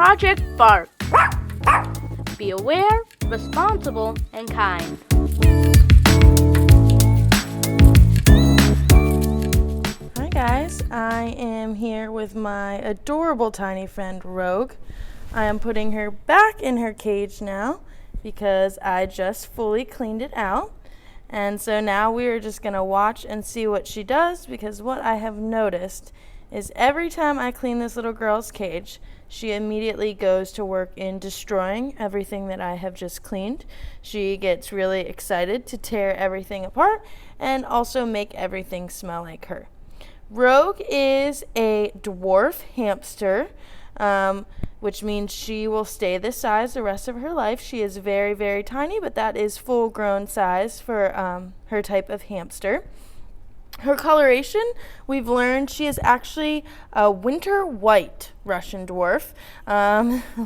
Project Bark. Be aware, responsible, and kind. Hi guys, I am here with my adorable tiny friend Rogue. I am putting her back in her cage now because I just fully cleaned it out. And so now we are just going to watch and see what she does, because what I have noticed is every time I clean this little girl's cage, she immediately goes to work in destroying everything that I have just cleaned. She gets really excited to tear everything apart and also make everything smell like her. Rogue is a dwarf hamster, which means she will stay this size the rest of her life. She is very, very tiny, but that is full-grown size for her type of hamster. Her coloration, we've learned she is actually a Winter White Russian dwarf.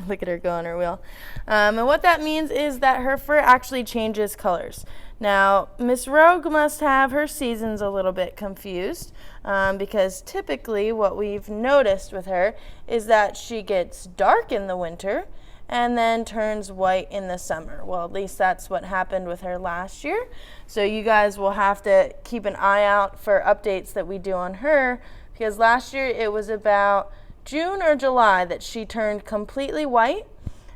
Look at her go on her wheel. And what that means is that her fur actually changes colors. Now, Miss Rogue must have her seasons a little bit confused, because typically what we've noticed with her is that she gets dark in the winter and then turns white in the summer. Well, at least that's what happened with her last year. So you guys will have to keep an eye out for updates that we do on her, because last year it was about June or July that she turned completely white,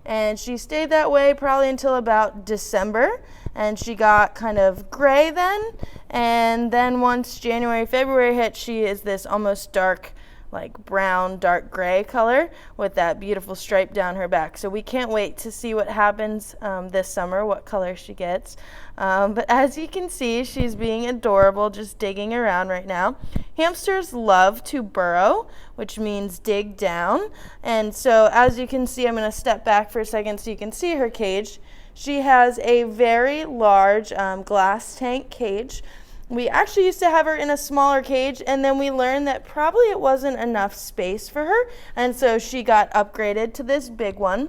and she stayed that way probably until about December, and she got kind of gray then, and then once January, February hit, she is this almost dark, like brown, dark gray color with that beautiful stripe down her back. So we can't wait to see what happens this summer, what color she gets. But as you can see, she's being adorable, just digging around right now. Hamsters love to burrow, which means dig down. And so as you can see, I'm going to step back for a second so you can see her cage. She has a very large glass tank cage. We actually used to have her in a smaller cage, and then we learned that probably it wasn't enough space for her, and so she got upgraded to this big one.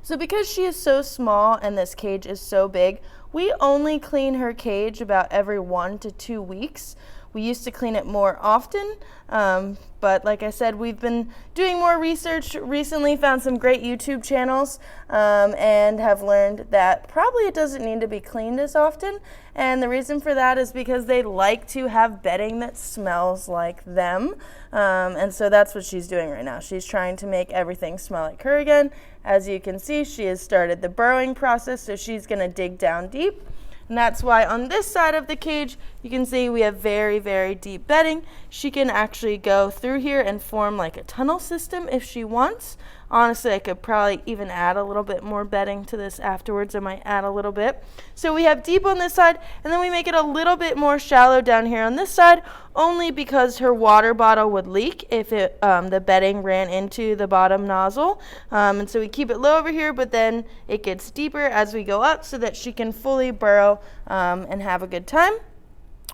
So because she is so small and this cage is so big, we only clean her cage about every 1 to 2 weeks. We used to clean it more often, but like I said, we've been doing more research recently, found some great YouTube channels, and have learned that probably it doesn't need to be cleaned as often. And the reason for that is because they like to have bedding that smells like them. And so that's what she's doing right now. She's trying to make everything smell like her again. As you can see, she has started the burrowing process, so she's going to dig down deep. And that's why on this side of the cage, you can see we have very, very deep bedding. She can actually go through here and form like a tunnel system if she wants. Honestly, I could probably even add a little bit more bedding to this afterwards. I might add a little bit. So we have deep on this side, and then we make it a little bit more shallow down here on this side, only because her water bottle would leak if the bedding ran into the bottom nozzle. And so we keep it low over here, but then it gets deeper as we go up so that she can fully burrow and have a good time.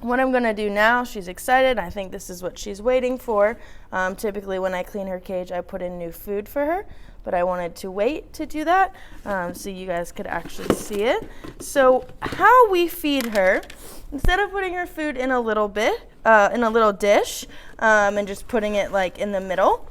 What I'm going to do now, she's excited. I think this is what she's waiting for. Typically when I clean her cage, I put in new food for her, but I wanted to wait to do that so you guys could actually see it. So how we feed her, instead of putting her food in a little bit, in a little dish, and just putting it like in the middle,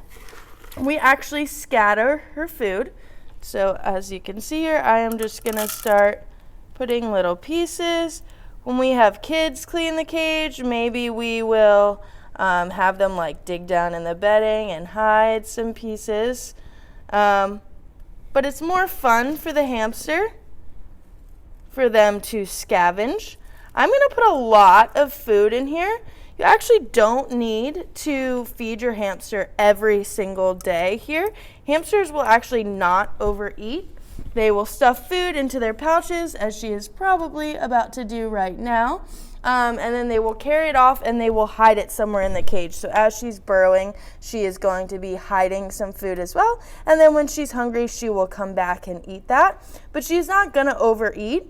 we actually scatter her food. So as you can see here, I am just going to start putting little pieces. When we have kids clean the cage, maybe we will have them like dig down in the bedding and hide some pieces. But it's more fun for the hamster for them to scavenge. I'm going to put a lot of food in here. You actually don't need to feed your hamster every single day here. Hamsters will actually not overeat. They will stuff food into their pouches, as she is probably about to do right now. And then they will carry it off and they will hide it somewhere in the cage. So as she's burrowing, she is going to be hiding some food as well. And then when she's hungry, she will come back and eat that. But she's not going to overeat.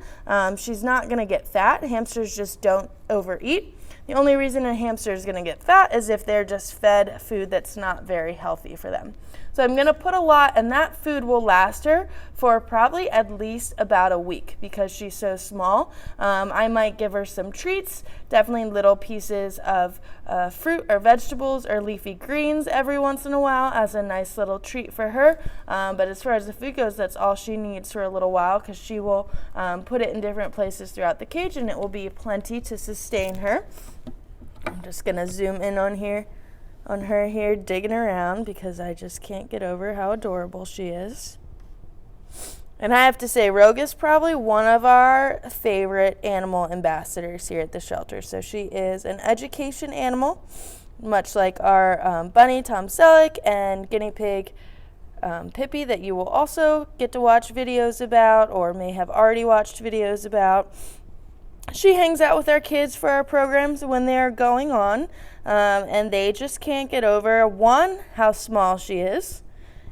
She's not going to get fat. Hamsters just don't overeat. The only reason a hamster is going to get fat is if they're just fed food that's not very healthy for them. So I'm going to put a lot, and that food will last her for probably at least about a week because she's so small. I might give her some treats, definitely little pieces of fruit or vegetables or leafy greens every once in a while as a nice little treat for her. But as far as the food goes, that's all she needs for a little while, because she will put it in different places throughout the cage, and it will be plenty to sustain her. I'm just going to zoom in on her here digging around, because I just can't get over how adorable she is. And I have to say, Rogue is probably one of our favorite animal ambassadors here at the shelter. So she is an education animal, much like our bunny, Tom Selleck, and guinea pig, Pippi, that you will also get to watch videos about, or may have already watched videos about. She hangs out with our kids for our programs when they're going on, and they just can't get over, one, how small she is,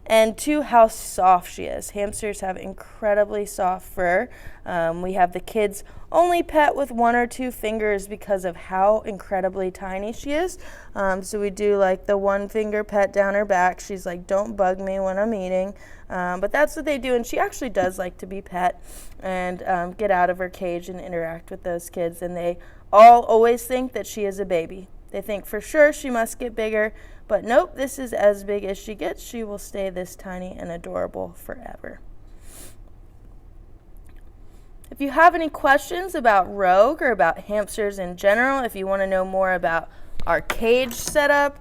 and two, how soft she is. Hamsters have incredibly soft fur. We have the kids only pet with 1 or 2 fingers because of how incredibly tiny she is. So we do like the 1 finger pet down her back. She's like, don't bug me when I'm eating. But that's what they do, and she actually does like to be pet and get out of her cage and interact with those kids. And they all always think that she is a baby. They think for sure she must get bigger, but nope, this is as big as she gets. She will stay this tiny and adorable forever. If you have any questions about Rogue or about hamsters in general, if you want to know more about our cage setup,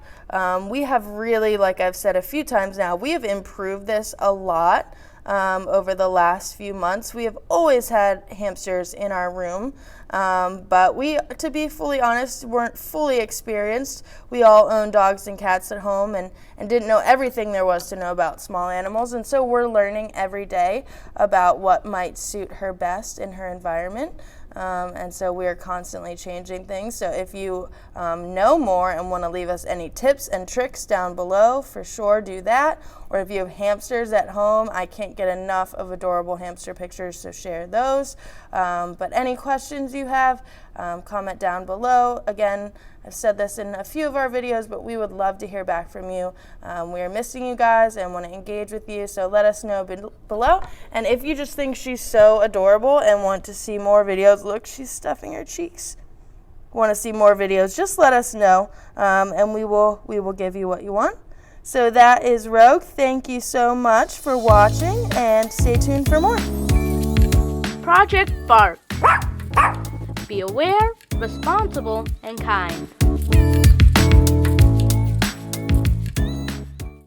we have really, like I've said a few times now, we have improved this a lot over the last few months. We have always had hamsters in our room, but we, to be fully honest, weren't fully experienced. We all own dogs and cats at home and didn't know everything there was to know about small animals, and so we're learning every day about what might suit her best in her environment. And so we are constantly changing things. So if you know more and want to leave us any tips and tricks down below, for sure do that. Or if you have hamsters at home, I can't get enough of adorable hamster pictures, so share those. But any questions you have, comment down below. Again, I've said this in a few of our videos, but we would love to hear back from you. We are missing you guys and want to engage with you, so let us know below. And if you just think she's so adorable and want to see more videos, look, she's stuffing her cheeks. Want to see more videos, just let us know, and we will give you what you want. So that is Rogue. Thank you so much for watching, and stay tuned for more. Project Bark. Be aware, responsible, and kind.